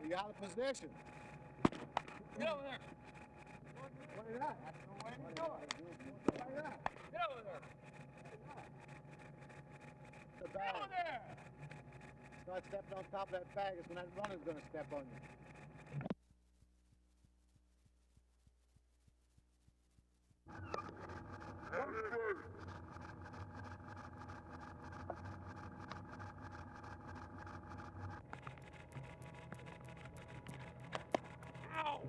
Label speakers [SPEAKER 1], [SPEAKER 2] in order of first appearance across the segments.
[SPEAKER 1] You're out of position.
[SPEAKER 2] Get over there.
[SPEAKER 1] What is that?
[SPEAKER 2] What are you doing?
[SPEAKER 1] What is that?
[SPEAKER 2] Get over there.
[SPEAKER 1] The
[SPEAKER 2] Get
[SPEAKER 1] bag.
[SPEAKER 2] over there.
[SPEAKER 1] Start stepping on top of that bag is when that runner's going to step on you.
[SPEAKER 2] Ow.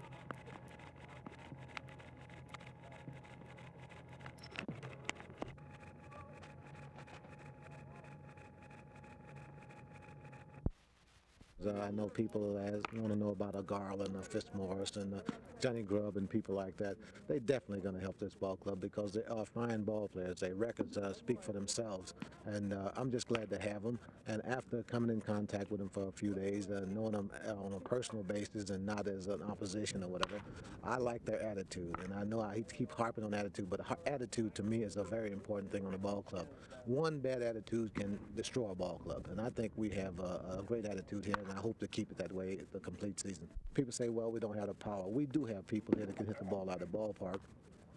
[SPEAKER 1] I know people want to know about a Garland, a Fitzmaurice, and Johnny Grubb and people like that. They're definitely going to help this ball club because they are fine ball players. Their records speak for themselves, and I'm just glad to have them. And after coming in contact with them for a few days, knowing them on a personal basis and not as an opposition or whatever, I like their attitude. And I know I keep harping on attitude, but attitude to me is a very important thing on a ball club. One bad attitude can destroy a ball club, and I think we have a great attitude here, and I hope to keep it that way the complete season. People say, well, we don't have the power. We do have people here that can hit the ball out of the ballpark,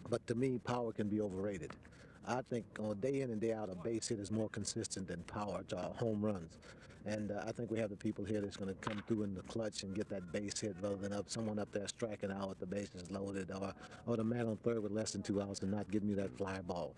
[SPEAKER 1] but to me, power can be overrated. I think day in and day out, a base hit is more consistent than power to home runs. And I think we have the people here that's going to come through in the clutch and get that base hit rather than someone up there striking out with the bases loaded, or the man on third with less than 2 outs and not giving you that fly ball.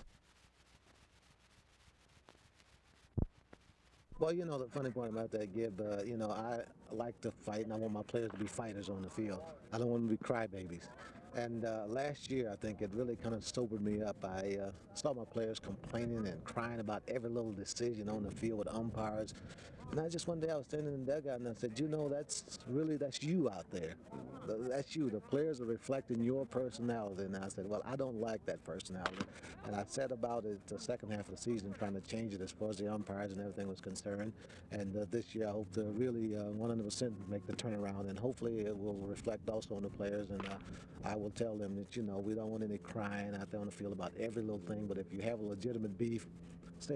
[SPEAKER 1] Well, you know, the funny part about that, Gib, you know, I like to fight, and I want my players to be fighters on the field. I don't want them to be crybabies. And last year, I think it really kind of sobered me up. I saw my players complaining and crying about every little decision on the field with umpires. And I just one day I was standing in the dugout and I said, you know, that's you out there. That's you. The players are reflecting your personality. And I said, well, I don't like that personality. And I set about it the second half of the season trying to change it as far as the umpires and everything was concerned. And this year I hope to really 100% make the turnaround. And hopefully it will reflect also on the players. And I will tell them that, you know, we don't want any crying out there on the field about every little thing. But if you have a legitimate beef,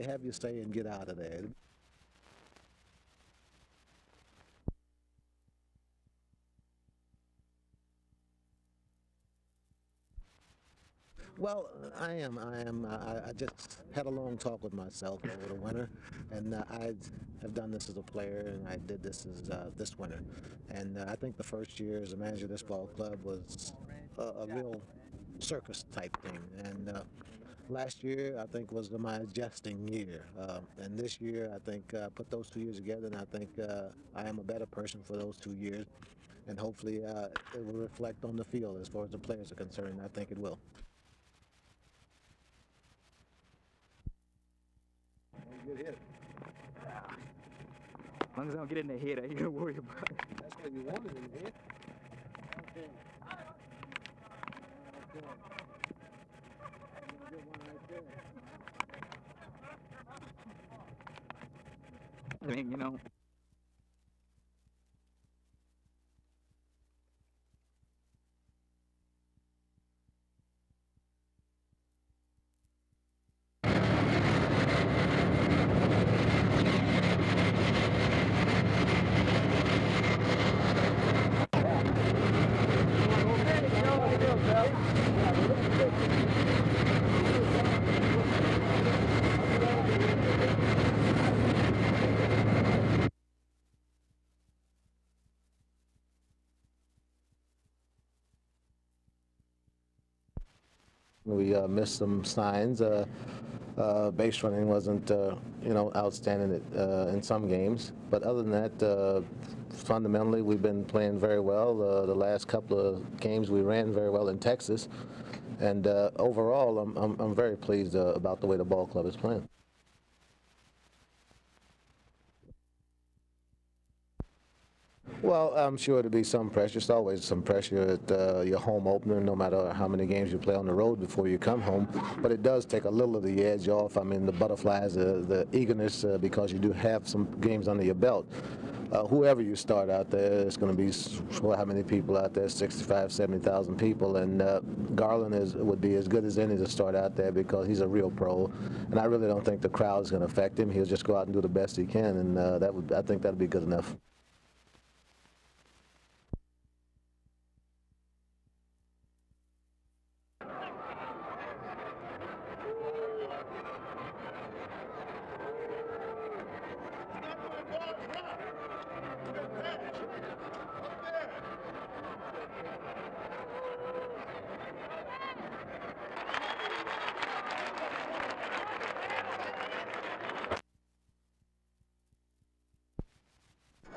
[SPEAKER 1] have your say and get out of there. Well, I am. I just had a long talk with myself over the winter, and I have done this as a player, and I did this as this winter. And I think the first year as a manager of this ball club was a real circus type thing. And last year, I think, was my adjusting year. And this year, I think, put those 2 years together, and I think I am a better person for those 2 years. And hopefully it will reflect on the field as far as the players are concerned. I think it will.
[SPEAKER 3] Good hit.
[SPEAKER 4] As long as I don't get in the head, I ain't gonna worry about it.
[SPEAKER 3] That's what you wanted in the hit.
[SPEAKER 1] Okay. Okay. Get one right there.
[SPEAKER 4] I mean, you know.
[SPEAKER 1] We missed some signs. Base running wasn't, you know, outstanding in some games. But other than that, fundamentally, we've been playing very well. The last couple of games, we ran very well in Texas. And overall, I'm very pleased about the way the ball club is playing. Well, I'm sure there'll be some pressure. It's always some pressure at your home opener, no matter how many games you play on the road before you come home. But it does take a little of the edge off. I mean, the butterflies, the eagerness, because you do have some games under your belt. Whoever you start out there, it's going to be, how many people out there? 65, 70,000 people. And Garland would be as good as any to start out there because he's a real pro. And I really don't think the crowd is going to affect him. He'll just go out and do the best he can. And I think that would be good enough.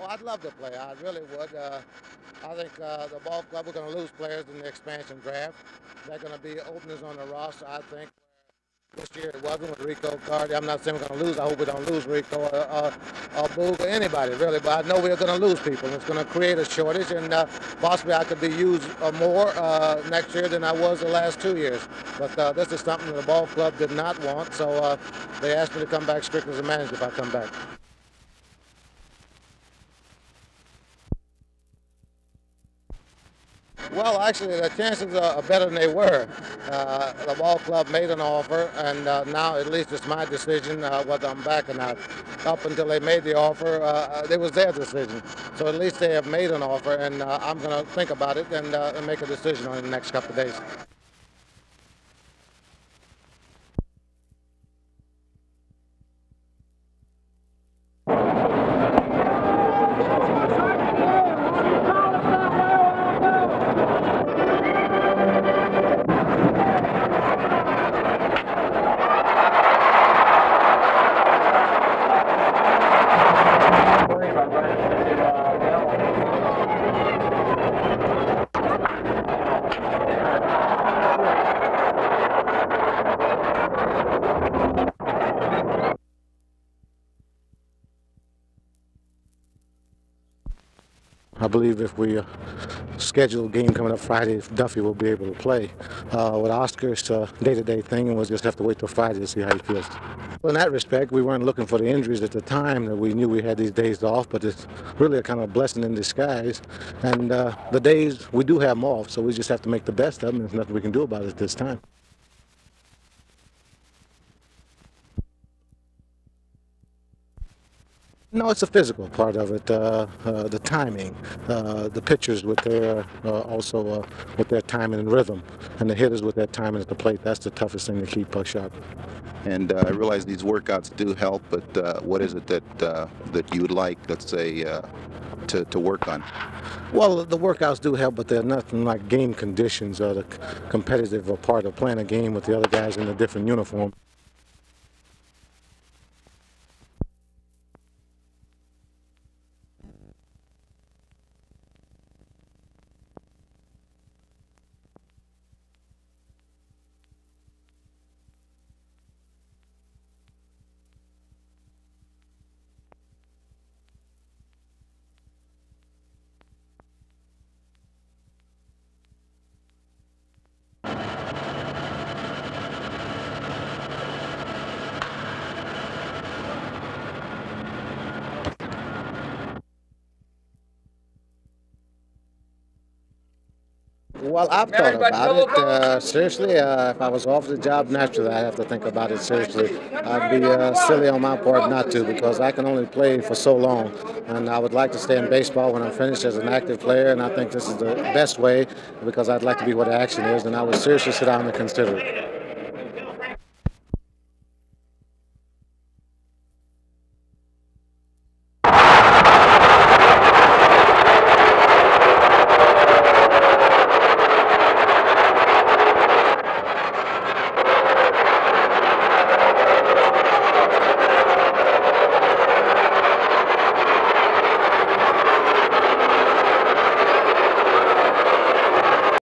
[SPEAKER 1] I'd love to play. I really would. I think the ball club, we're going to lose players in the expansion draft. They're going to be openers on the roster, I think. This year it wasn't with Rico Cardi. I'm not saying we're going to lose. I hope we don't lose Rico or Boog or anybody, really. But I know we're going to lose people. It's going to create a shortage, and possibly I could be used more next year than I was the last 2 years. But this is something the ball club did not want, so they asked me to come back strictly as a manager if I come back. Well, actually, the chances are better than they were. The ball club made an offer, and now at least it's my decision whether I'm back or not. Up until they made the offer, it was their decision. So at least they have made an offer, and I'm going to think about it and make a decision on it in the next couple of days. I believe if we schedule a game coming up Friday, if Duffy will be able to play. With Oscar, it's a day-to-day thing, and we'll just have to wait till Friday to see how he feels. Well, in that respect, we weren't looking for the injuries at the time. That we knew we had these days off, but it's really a kind of blessing in disguise. And the days, we do have them off, so we just have to make the best of them. There's nothing we can do about it at this time. No, it's a physical part of it. The timing, the pitchers with their also with their timing and rhythm, and the hitters with their timing at the plate. That's the toughest thing to keep sharp.
[SPEAKER 5] And I realize these workouts do help, but what is it that you would like, let's say, to work on?
[SPEAKER 1] Well, the workouts do help, but they're nothing like game conditions or the competitive part of playing a game with the other guys in a different uniform. Well, I've thought about it. Seriously, if I was offered the job naturally, I'd have to think about it seriously. I'd be silly on my part not to, because I can only play for so long. And I would like to stay in baseball when I'm finished as an active player, and I think this is the best way, because I'd like to be where the action is, and I would seriously sit down and consider it.